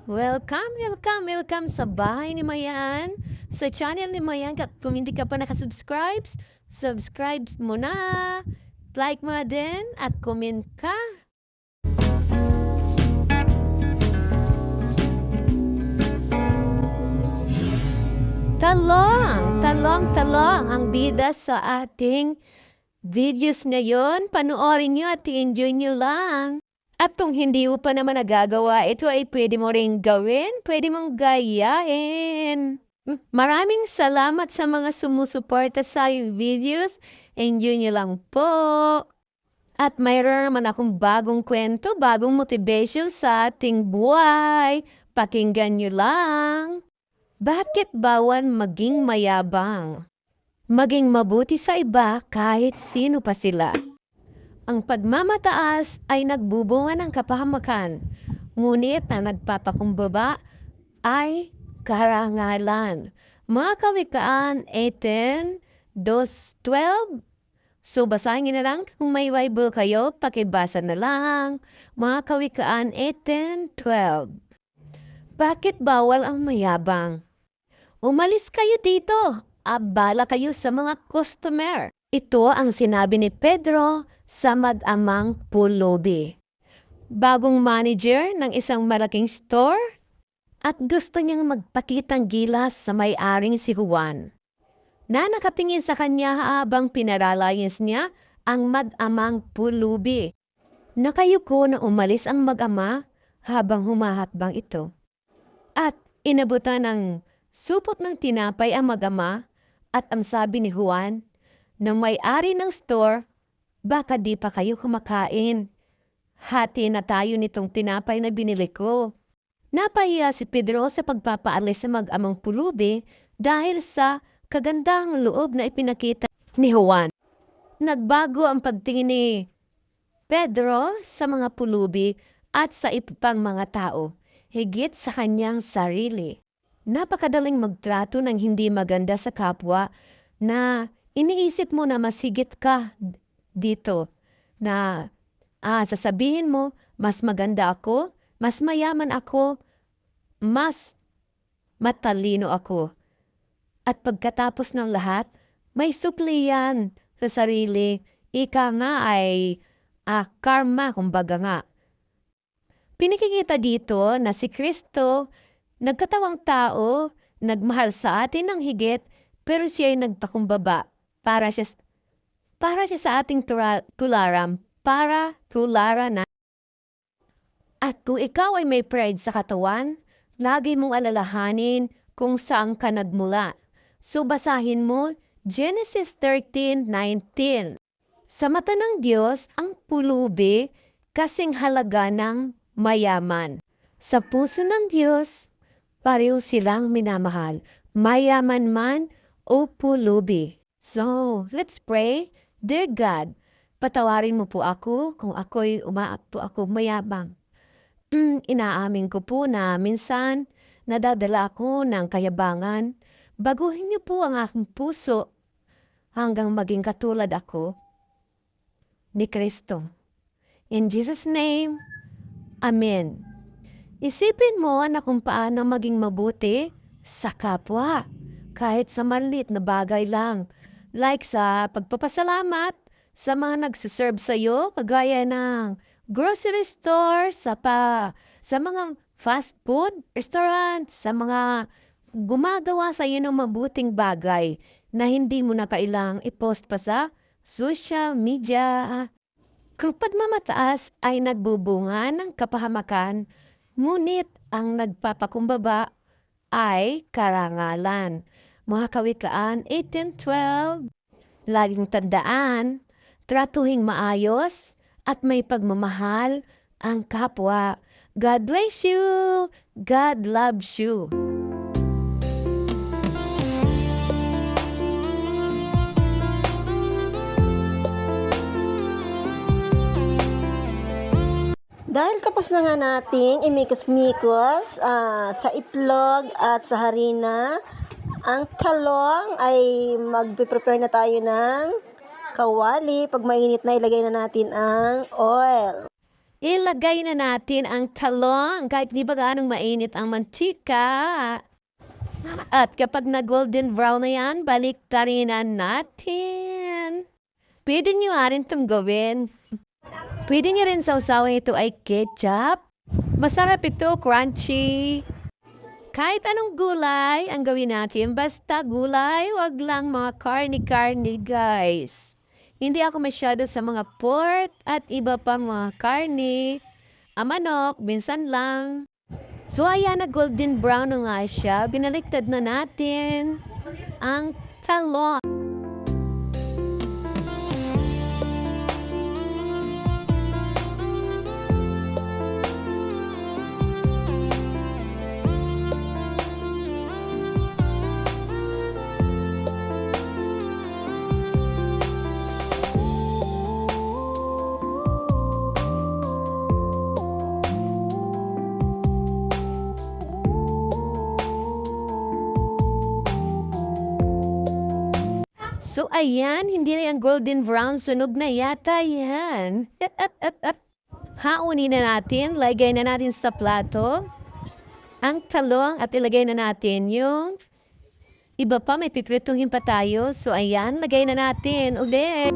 Welcome, welcome, welcome sa bahay ni Mayan, sa channel ni Mayan. Kung hindi ka pa nakasubscribe, subscribe mo na, like mo na din, at comment ka. Talong ang bida sa ating videos ngayon. Panoorin nyo at enjoy nyo lang. At kung hindi mo pa naman nagagawa, ito ay pwede mo ring gawin, pwede mong gayain. Maraming salamat sa mga sumusuporta sa videos. Enjoy nyo lang po. At mayroon naman akong bagong kwento, bagong motivation sa ating buhay. Pakinggan nyo lang. Bakit bawal maging mayabang? Maging mabuti sa iba kahit sino pa sila. Ang pagmamataas ay nagbubunga ng kapahamakan, ngunit ang nagpapakumbaba ay karangalan. Mga Kawikaan 18:2-12. So basahin na lang kung may Bible kayo, pakibasa na lang. Mga Kawikaan 18:12. Bakit bawal ang mayabang? Umalis kayo dito. Abala kayo sa mga customer. Ito ang sinabi ni Pedro sa mag-amang pulubi. Bagong manager ng isang malaking store at gusto niyang magpakitang gilas sa may-aring si Juan, na nakatingin sa kanya habang pinaralayas niya ang mag-amang pulubi. Nakayuko na umalis ang mag-ama habang humahatbang ito. At inabutan ng supot ng tinapay ang mag-ama at ang sabi ni Juan, na may-ari ng store, baka di pa kayo kumakain. Hati na tayo nitong tinapay na binili ko. Napahiya si Pedro sa pagpapaalis sa mag-amang pulubi dahil sa kagandahang loob na ipinakita ni Juan. Nagbago ang pagtingin ni Pedro sa mga pulubi at sa ibang mga tao, higit sa kanyang sarili. Napakadaling magtrato ng hindi maganda sa kapwa na iniisip mo na mas higit ka dito, na sasabihin mo, mas maganda ako, mas mayaman ako, mas matalino ako. At pagkatapos ng lahat, may supli yan sa sarili. Ika nga ay karma, kumbaga nga. Pinikikita dito na si Kristo, nagkatawang tao, nagmahal sa atin ng higit, pero siya ay nagpakumbaba para siya sa ating tularan, para tularan na. At kung ikaw ay may pride sa katawan, lagi mong alalahanin kung saan ka nagmula. So basahin mo Genesis 13:19. Sa mata ng Diyos, ang pulubi kasing halaga ng mayaman. Sa puso ng Diyos, pareho silang minamahal, mayaman man o pulubi. So, let's pray. Dear God, patawarin mo po ako kung ako'y ako mayabang. Inaamin ko po na minsan nadadala ako ng kayabangan. Baguhin niyo po ang aking puso hanggang maging katulad ako ni Kristo. In Jesus' name, Amen. Isipin mo na kung paano maging mabuti sa kapwa, kahit sa maliit na bagay lang. Like sa pagpapasalamat sa mga nagsiserve sa iyo, kagaya ng grocery store, sa mga fast food restaurant, sa mga gumagawa sa iyo ng mabuting bagay na hindi mo na kailang i-post pa sa social media. Kung pagmamataas ay nagbubunga ng kapahamakan, ngunit ang nagpapakumbaba ay karangalan. Mga Kawikaan 18:12. Laging tandaan, tratuhing maayos at may pagmamahal ang kapwa. God bless you. God loves you. Dahil kapos na nga nating imikos-mikos sa itlog at sa harina, ang talong ay magpe-prepare na tayo ng kawali. Pag mainit na, ilagay na natin ang oil. Ilagay na natin ang talong kahit di ba gaanong mainit ang mantika. At kapag na golden brown na yan, baliktarin na natin. Pwede nyo rin itong gawin. Pwede nyo rin sausawin ito ay ketchup. Masarap ito, crunchy. Kahit anong gulay ang gawin natin, basta gulay, wag lang mga karni-karni guys. Hindi ako masyado sa mga pork at iba pa mga karni. Manok, minsan lang. So ayan na golden brown na nga siya. Binaliktad na natin ang talong. So ayan, hindi na yung golden brown, sunog na yata yan. Haunin na natin, lagay na natin sa plato ang talong at ilagay na natin yung iba pa, may pipirituhin pa tayo. So ayan, lagay na natin ulit.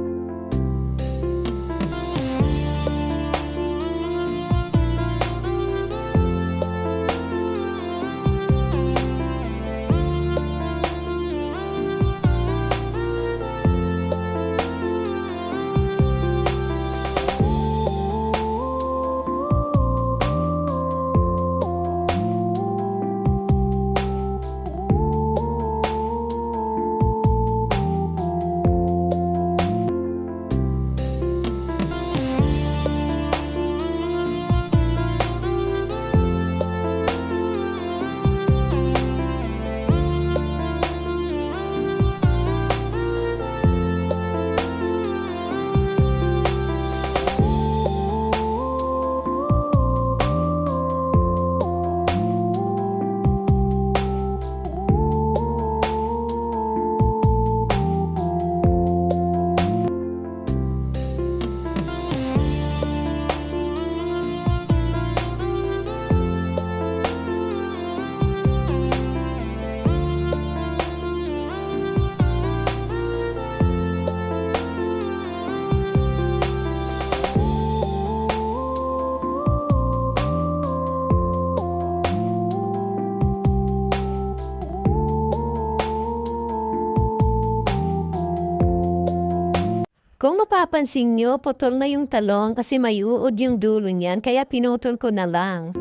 Kung mapapansin nyo, putol na yung talong kasi may uod yung dulo niyan, kaya pinutol ko na lang.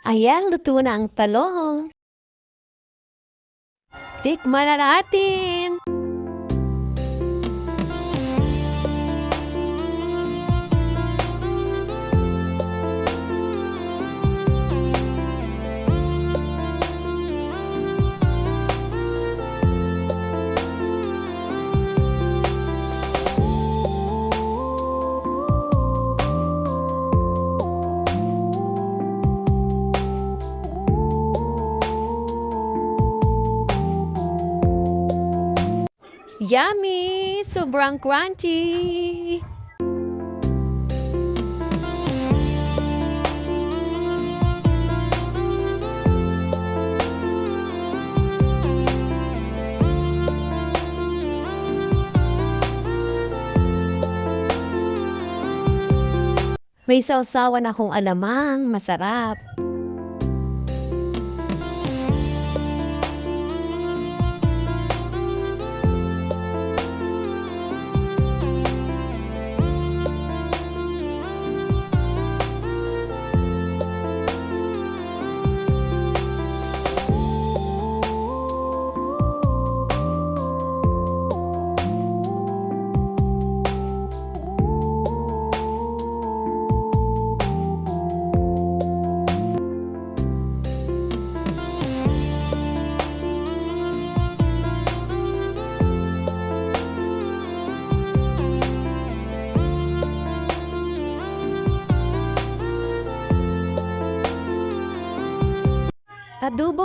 Ayan, luto na ang talong. Tikman na natin. Yummy! Sobrang crunchy! May sausawan akong alamang masarap.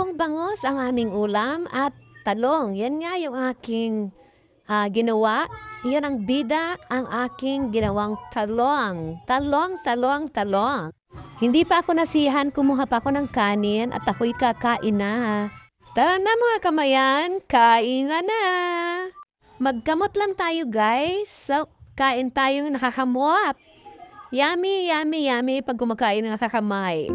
Kangkong bangos ang aming ulam at talong. Yan nga yung aking ginawa. Yan ang bida, ang aking ginawang talong. Talong, talong, talong. Hindi pa ako nasihan, kumuha pa ako ng kanin at ako'y kakain na. Tara na mga kamayan, kain na! Magkamot lang tayo guys. So, kain tayong nakakamot. Yummy, yummy, yummy pag kumakain ng nakakamay.